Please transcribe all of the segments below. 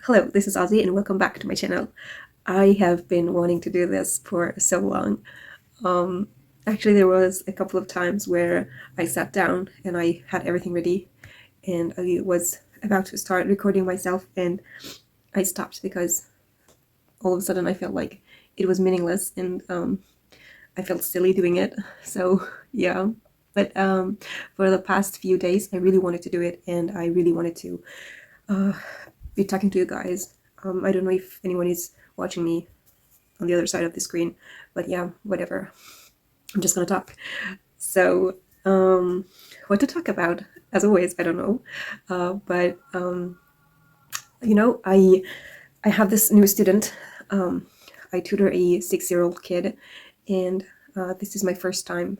Hello, this is Ozzy and welcome back to my channel. I have been wanting to do this for so long. Um, Actually, there was a couple of times where I sat down and I had everything ready and I was about to start recording myself and I stopped because all of a sudden I felt like it was meaningless and I felt silly doing it. So yeah, but for the past few days I really wanted to do it and I really wanted to uh, be talking to you guys. I don't know if anyone is watching me on the other side of the screen, but yeah, whatever. I'm just gonna talk. So, what to talk about? As always, I don't know. But I have this new student. I tutor a 6-year-old kid, and this is my first time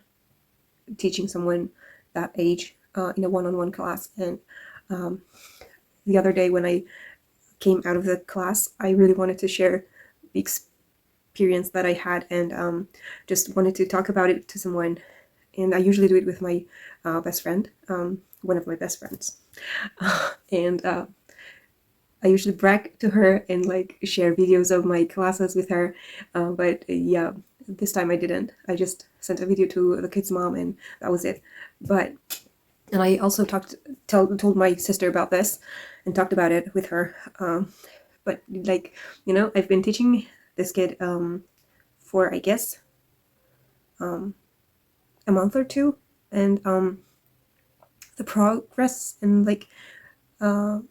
teaching someone that age in a one-on-one class. And the other day when I came out of the class, I really wanted to share the experience that I had and just wanted to talk about it to someone. And I usually do it with my best friend, one of my best friends. And I usually brag to her and like share videos of my classes with her. But yeah, this time I didn't. I just sent a video to the kid's mom and that was it. And I also told my sister about this and talked about it with her. But like, I've been teaching this kid for I guess a month or two, and the progress and the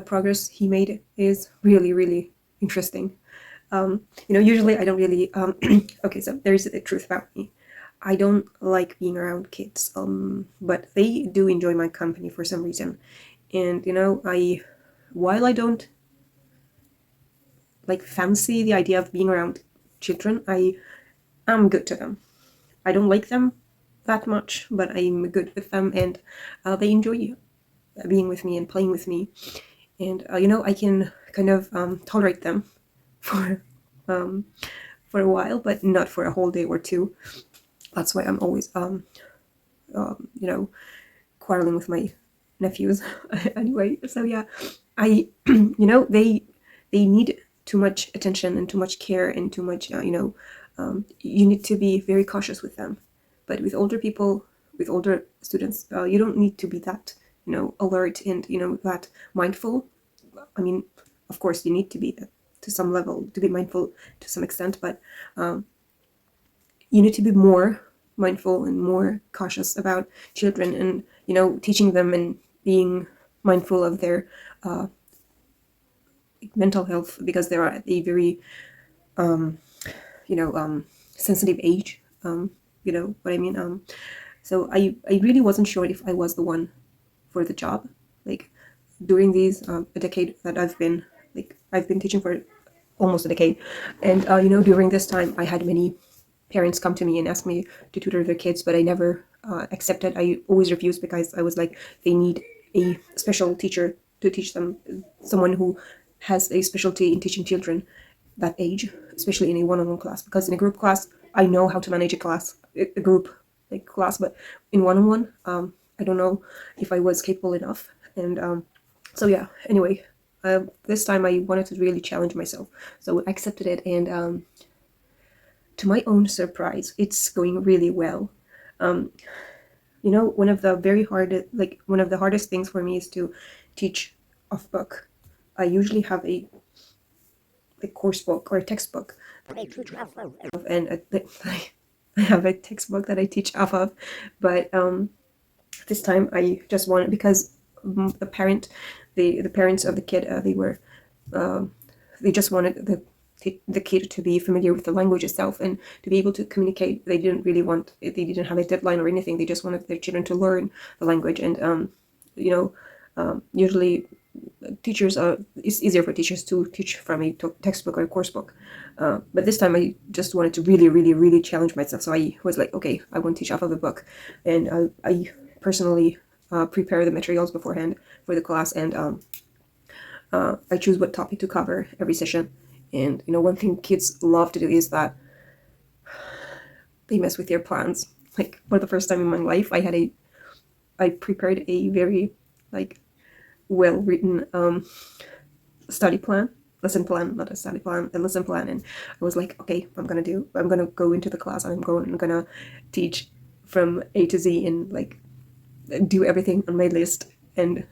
progress he made is really really interesting. Usually I don't really okay, so there's the truth about me. I don't like being around kids, but they do enjoy my company for some reason. And while I don't like fancy the idea of being around children, I am good to them. I don't like them that much, but I'm good with them, and they enjoy being with me and playing with me. And I can kind of tolerate them for um, for a while, but not for a whole day or two. That's why I'm always you know quarreling with my nephews. Anyway, so yeah, I they need too much attention and too much care and too much you need to be very cautious with them. But with older people, with older students, you don't need to be that alert and that mindful. I mean, of course you need to be to some level, to be mindful to some extent, but you need to be more mindful and more cautious about children, and teaching them and being mindful of their mental health, because they are at a very sensitive age. You know what I mean? So I really wasn't sure if I was the one for the job. Like during these a decade that I've been teaching for almost a decade, and during this time I had many parents come to me and ask me to tutor their kids, but I never accepted. I always refused because I was like, they need a special teacher to teach them, someone who has a specialty in teaching children that age, especially in a one-on-one class. Because in a group class, I know how to manage a class, a group like class, but in one-on-one, I don't know if I was capable enough. And so yeah. Anyway, this time I wanted to really challenge myself, so I accepted it, and to my own surprise, it's going really well. One of the one of the hardest things for me is to teach off book. I usually have a course book or a textbook, and I have a textbook that I teach off of, but this time I just wanted, because the parents of the kid, they just wanted the kid to be familiar with the language itself and to be able to communicate. They didn't have a deadline or anything. They just wanted their children to learn the language. And usually teachers it's easier for teachers to teach from a textbook or a course book, but this time I just wanted to really really really challenge myself. So I was like, okay, I want to teach off of a book, and I personally prepare the materials beforehand for the class, and I choose what topic to cover every session. And one thing kids love to do is that they mess with your plans. Like, for the first time in my life, I prepared a very like well written study plan, lesson plan, not a study plan, a lesson plan. And I was like, okay, I'm gonna go into the class, I'm gonna teach from A to Z and like do everything on my list. And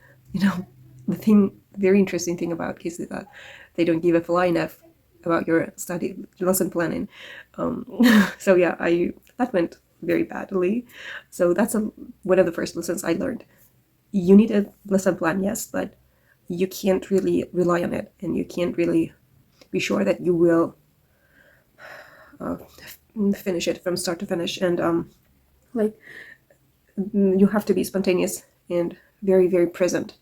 the very interesting thing about kids is that they don't give a flying F about your study lesson planning. So yeah, that went very badly. So that's one of the first lessons I learned. You need a lesson plan, yes, but you can't really rely on it, and you can't really be sure that you will finish it from start to finish. And like you have to be spontaneous and very, very present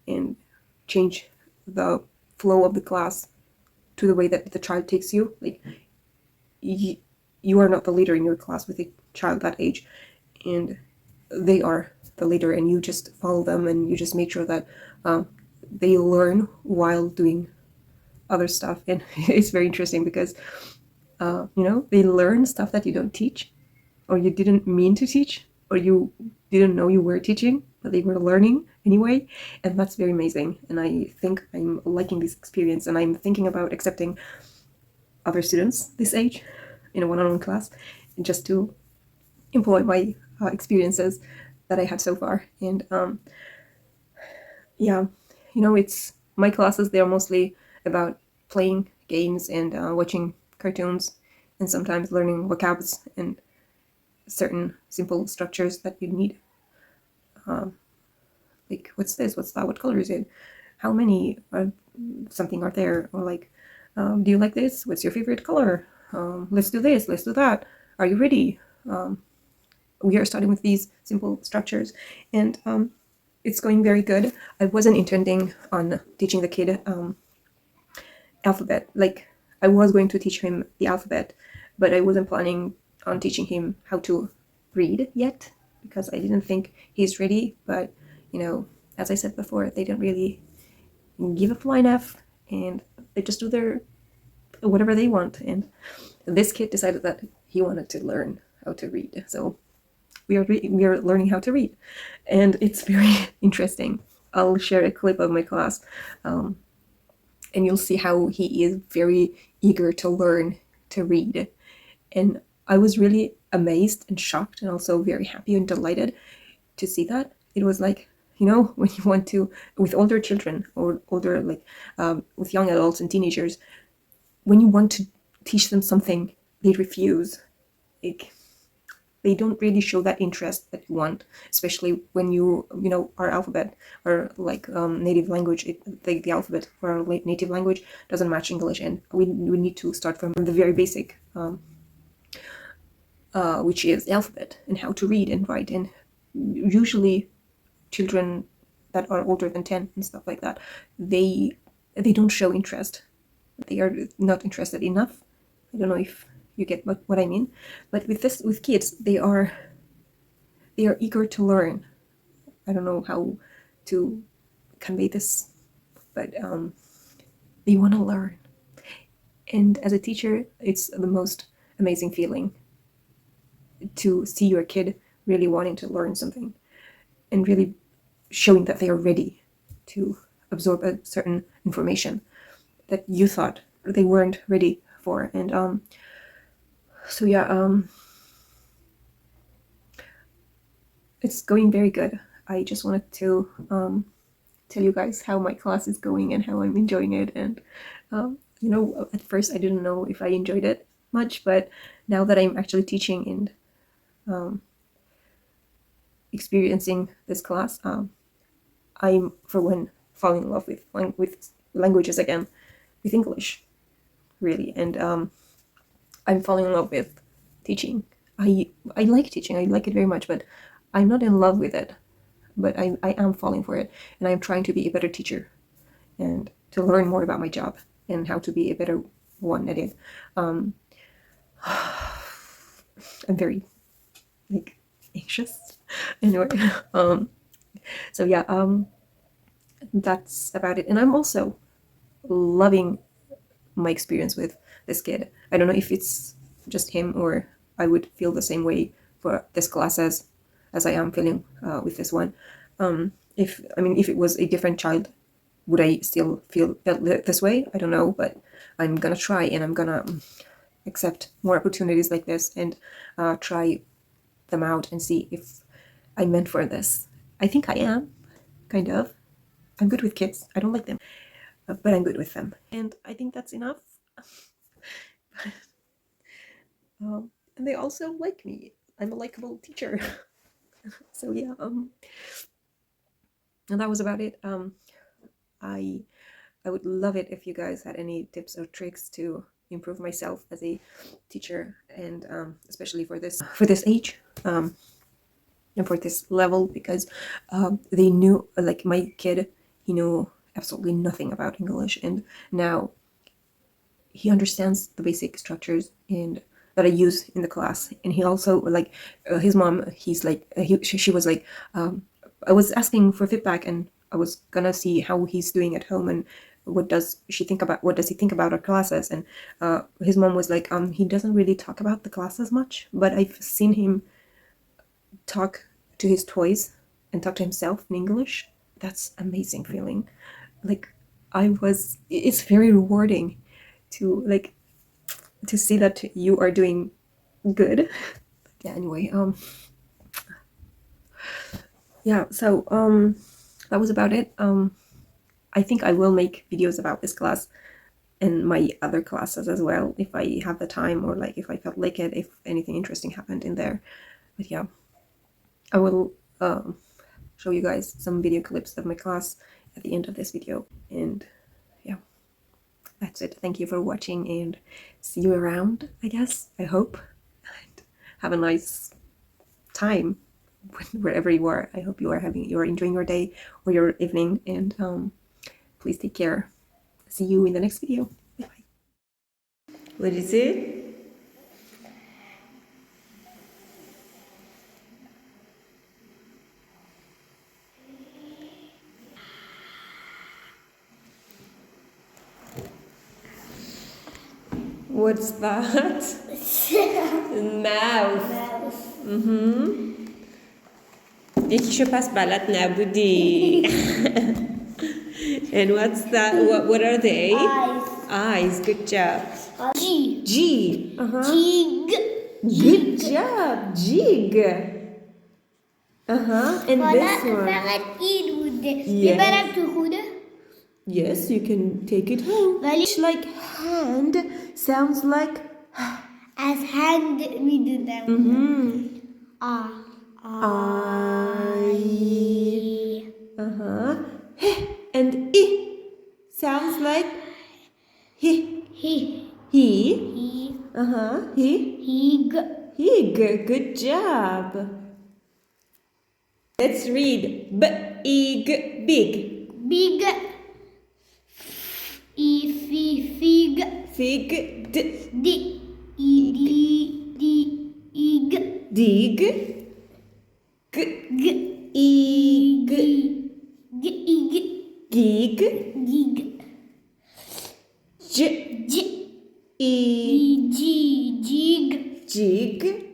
and change the flow of the class to the way that the child takes you. Like you are not the leader in your class with a child that age, and they are the leader, and you just follow them, and you just make sure that they learn while doing other stuff. And it's very interesting because they learn stuff that you don't teach, or you didn't mean to teach, or you didn't know you were teaching, but they were learning anyway. And that's very amazing. And I think I'm liking this experience, and I'm thinking about accepting other students this age in a one-on-one class, and just to employ my experiences that I had so far. And yeah, it's my classes, they're mostly about playing games and watching cartoons, and sometimes learning vocabs and certain simple structures that you need. Like, what's this? What's that? What color is it? How many something are there? Or like, do you like this? What's your favorite color? Let's do this. Let's do that. Are you ready? We are starting with these simple structures, and it's going very good. I wasn't intending on teaching the kid alphabet. Like, I was going to teach him the alphabet, but I wasn't planning on teaching him how to read yet, because I didn't think he's ready. But as I said before, they don't really give a flying F, and they just do their whatever they want. And this kid decided that he wanted to learn how to read, so we are learning how to read, and it's very interesting. I'll share a clip of my class, and you'll see how he is very eager to learn to read. And I was really amazed and shocked, and also very happy and delighted to see that. It was like, when you want to, with older children, or older, like with young adults and teenagers, when you want to teach them something, they refuse. Like, they don't really show that interest that you want, especially when our alphabet, or like native language, the alphabet for our native language doesn't match English, and we need to start from the very basic, which is the alphabet and how to read and write. And usually children that are older than 10 and stuff like that, they don't show interest. They are not interested enough. I don't know if you get what I mean. But with kids, they are eager to learn. I don't know how to convey this, but they want to learn. And as a teacher, it's the most amazing feeling to see your kid really wanting to learn something, and really showing that they are ready to absorb a certain information that you thought they weren't ready for. And so yeah, it's going very good. I just wanted to tell you guys how my class is going and how I'm enjoying it. And at first I didn't know if I enjoyed it much, but now that I'm actually teaching and experiencing this class, I'm, for one, falling in love with languages again, with English, really. And I'm falling in love with teaching. I like teaching. I like it very much, but I'm not in love with it. But I am falling for it, and I'm trying to be a better teacher, and to learn more about my job and how to be a better one at it. I'm very anxious. Anyway, so yeah, that's about it. And I'm also loving my experience with this kid. I don't know if it's just him, or I would feel the same way for this class as I am feeling with this one. if it was a different child, would I still feel this way? I don't know, but I'm gonna try, and I'm gonna accept more opportunities like this, and try them out and see if I'm meant for this. I think I am, kind of. I'm good with kids. I don't like them, but I'm good with them, and I think that's enough. And they also like me. I'm a likable teacher. So yeah, and that was about it. I would love it if you guys had any tips or tricks to improve myself as a teacher, and especially for this age, and for this level, because they knew, like, my kid, he knew absolutely nothing about English, and now he understands the basic structures and that I use in the class. And he also, like, his mom, he's like, she was like, I was asking for feedback, and I was gonna see how he's doing at home, and what does he think about our classes. And his mom was like, he doesn't really talk about the classes much, but I've seen him talk to his toys and talk to himself in English. That's amazing feeling. Like, it's very rewarding to, like, to see that you are doing good. Yeah, anyway, yeah, so that was about it. I think I will make videos about this class and my other classes as well, if I have the time, or like if I felt like it, if anything interesting happened in there. But yeah, I will show you guys some video clips of my class at the end of this video. And yeah, that's it. Thank you for watching, and see you around, I guess. I hope. And have a nice time wherever you are. I hope you are enjoying your day or your evening, and please take care. See you in the next video. Bye bye. What is it? What's that? Mouth. یکیشو پس بلد نبودی. And what's that? What are they? Eyes. Good job. G. Jig. Good job. Jig. And this one. فقط این بوده. Yes. ببرم تو خونه. Yes, you can take it home. It's like hand sounds like از hand میدونم. And I sounds like he. He. He. He. He. Hig. Good job. Let's read. Big. Big. Big. Fig. Fig. Ig. Dig. Ig. Gig. Jig. Jig.